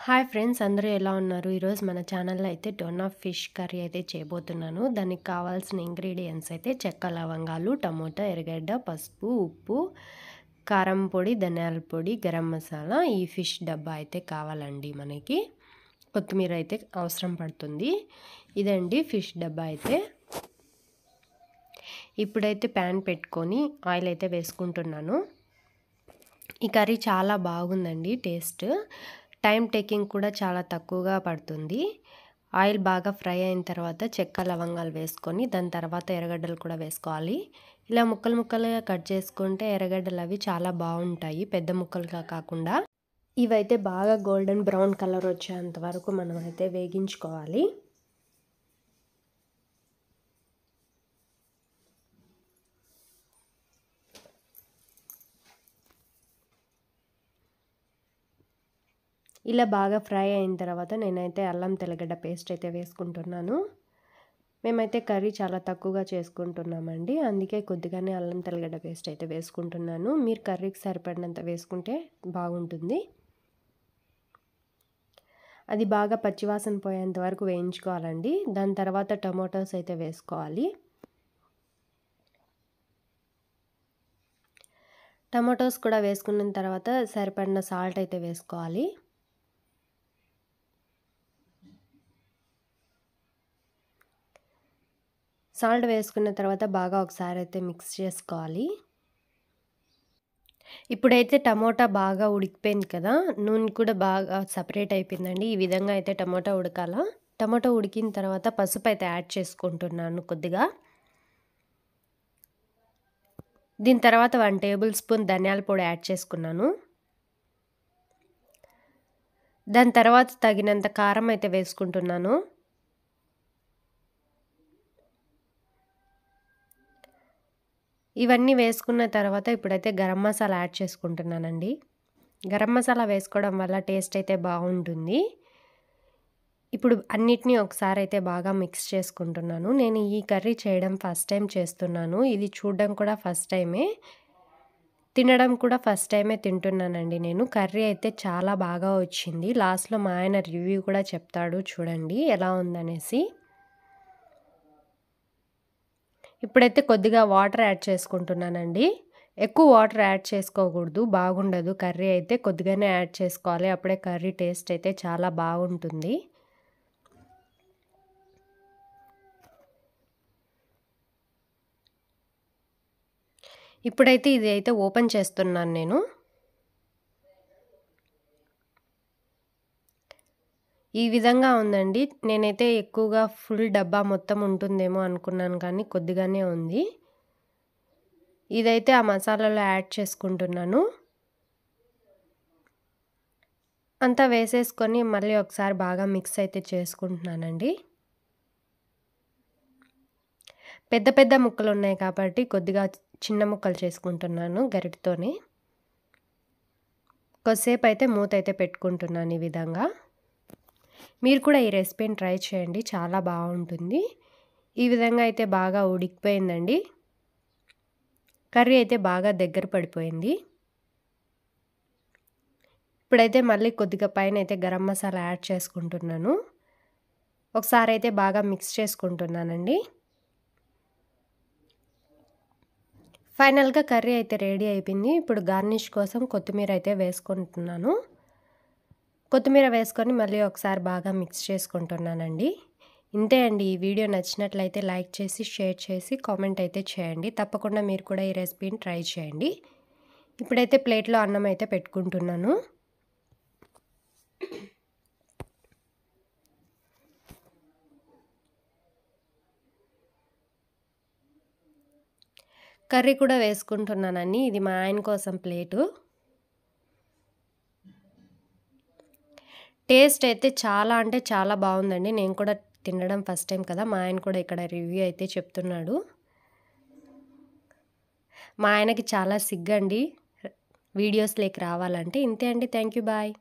Hi friends, అందరూ ఎలా ఉన్నారు? ఈరోజు మన ఛానల్లో అయితే టోనా ఫిష్ కర్రీ అయితే చేయబోతున్నాను. దానికి కావాల్సిన ఇంగ్రీడియంట్స్ అయితే చెక్క, లవంగాలు, టమోటా, ఎర్రగడ్డ, పసుపు, ఉప్పు, కారం పొడి, ధనియాల పొడి, గరం మసాలా, ఈ ఫిష్ డబ్బా అయితే కావాలండి. మనకి కొత్తిమీర అయితే అవసరం పడుతుంది. ఇదండి ఫిష్ డబ్బా అయితే. ఇప్పుడైతే ప్యాన్ పెట్టుకొని ఆయిల్ అయితే వేసుకుంటున్నాను. ఈ కర్రీ చాలా బాగుందండి. టైం టేకింగ్ కూడా చాలా తక్కువగా పడుతుంది. ఆయిల్ బాగా ఫ్రై అయిన తర్వాత చెక్క, లవంగాలు వేసుకొని దాని తర్వాత ఎర్రగడ్డలు కూడా వేసుకోవాలి. ఇలా ముక్కలు ముక్కలుగా కట్ చేసుకుంటే ఎర్రగడ్డలు అవి చాలా బాగుంటాయి, పెద్ద ముక్కలుగా కాకుండా. ఇవైతే బాగా గోల్డెన్ బ్రౌన్ కలర్ వచ్చేంత వరకు మనం అయితే వేగించుకోవాలి. ఇలా బాగా ఫ్రై అయిన తర్వాత నేనైతే అల్లం తెల్లగడ్డ పేస్ట్ అయితే వేసుకుంటున్నాను. మేమైతే కర్రీ చాలా తక్కువగా చేసుకుంటున్నామండి, అందుకే కొద్దిగానే అల్లం తెల్లగడ్డ పేస్ట్ అయితే వేసుకుంటున్నాను. మీరు కర్రీకి సరిపడినంత వేసుకుంటే బాగుంటుంది. అది బాగా పచ్చివాసన పోయేంత వరకు వేయించుకోవాలండి. దాని తర్వాత టమోటాస్ అయితే వేసుకోవాలి. టమోటాస్ కూడా వేసుకున్న తర్వాత సరిపడిన సాల్ట్ అయితే వేసుకోవాలి. సాల్ట్ వేసుకున్న తర్వాత బాగా ఒకసారి అయితే మిక్స్ చేసుకోవాలి. ఇప్పుడైతే టమోటా బాగా ఉడికిపోయింది కదా, నూనె కూడా బాగా సపరేట్ అయిపోయిందండి. ఈ విధంగా అయితే టమోటా ఉడకాల. టమోటా ఉడికిన తర్వాత పసుపు అయితే యాడ్ చేసుకుంటున్నాను కొద్దిగా. దీని తర్వాత 1 టేబుల్ స్పూన్ ధనియాల పొడి యాడ్ చేసుకున్నాను. దాని తర్వాత తగినంత కారం అయితే వేసుకుంటున్నాను. ఇవన్నీ వేసుకున్న తర్వాత ఇప్పుడైతే గరం మసాలా యాడ్ చేసుకుంటున్నానండి. గరం మసాలా వేసుకోవడం వల్ల టేస్ట్ అయితే బాగుంటుంది. ఇప్పుడు అన్నిటినీ ఒకసారి అయితే బాగా మిక్స్ చేసుకుంటున్నాను. నేను ఈ కర్రీ చేయడం ఫస్ట్ టైం చేస్తున్నాను. ఇది చూడడం కూడా ఫస్ట్ టైమే, తినడం కూడా ఫస్ట్ టైమే తింటున్నానండి నేను. కర్రీ అయితే చాలా బాగా వచ్చింది. లాస్ట్లో మా ఆయన రివ్యూ కూడా చెప్తాడు, చూడండి ఎలా ఉందనేసి. ఇప్పుడైతే కొద్దిగా వాటర్ యాడ్ చేసుకుంటున్నానండి. ఎక్కువ వాటర్ యాడ్ చేసుకోకూడదు, బాగుండదు కర్రీ అయితే. కొద్దిగానే యాడ్ చేసుకోవాలి, అప్పుడే కర్రీ టేస్ట్ అయితే చాలా బాగుంటుంది. ఇప్పుడైతే ఇది అయితే ఓపెన్ చేస్తున్నాను నేను. ఈ విధంగా ఉందండి. నేనైతే ఎక్కువగా ఫుల్ డబ్బా మొత్తం ఉంటుందేమో అనుకున్నాను, కానీ కొద్దిగానే ఉంది. ఇదైతే ఆ మసాలాలో యాడ్ చేసుకుంటున్నాను. అంతా వేసేసుకొని మళ్ళీ ఒకసారి బాగా మిక్స్ అయితే చేసుకుంటున్నానండి. పెద్ద పెద్ద ముక్కలు ఉన్నాయి కాబట్టి కొద్దిగా చిన్న ముక్కలు చేసుకుంటున్నాను గరిటెతోని. కొద్దిసేపు అయితే మూత అయితే పెట్టుకుంటున్నాను ఈ విధంగా. మీరు కూడా ఈ రెసిపీని ట్రై చేయండి, చాలా బాగుంటుంది. ఈ విధంగా అయితే బాగా ఉడికిపోయిందండి. కర్రీ అయితే బాగా దగ్గర పడిపోయింది. ఇప్పుడైతే మళ్ళీ కొద్దిగా పైన అయితే గరం మసాలా యాడ్ చేసుకుంటున్నాను. ఒకసారి అయితే బాగా మిక్స్ చేసుకుంటున్నానండి. ఫైనల్గా కర్రీ అయితే రెడీ అయిపోయింది. ఇప్పుడు గార్నిష్ కోసం కొత్తిమీర అయితే వేసుకుంటున్నాను. కొత్తిమీర వేసుకొని మళ్ళీ ఒకసారి బాగా మిక్స్ చేసుకుంటున్నానండి. ఇంతే అండి. ఈ వీడియో నచ్చినట్లయితే లైక్ చేసి, షేర్ చేసి, కామెంట్ అయితే చేయండి. తప్పకుండా మీరు కూడా ఈ రెసిపీని ట్రై చేయండి. ఇప్పుడైతే ప్లేట్లో అన్నం అయితే పెట్టుకుంటున్నాను. కర్రీ కూడా వేసుకుంటున్నానండి. ఇది మా ఆయన కోసం ప్లేటు. టేస్ట్ అయితే చాలా అంటే చాలా బాగుందండి. నేను కూడా తినడం ఫస్ట్ టైం కదా, మా ఆయన కూడా ఇక్కడ రివ్యూ అయితే చెప్తున్నాడు. మా ఆయనకి చాలా సిగ్గండి వీడియోస్లోకి రావాలంటే. ఇంతే అండి. Thank you, bye.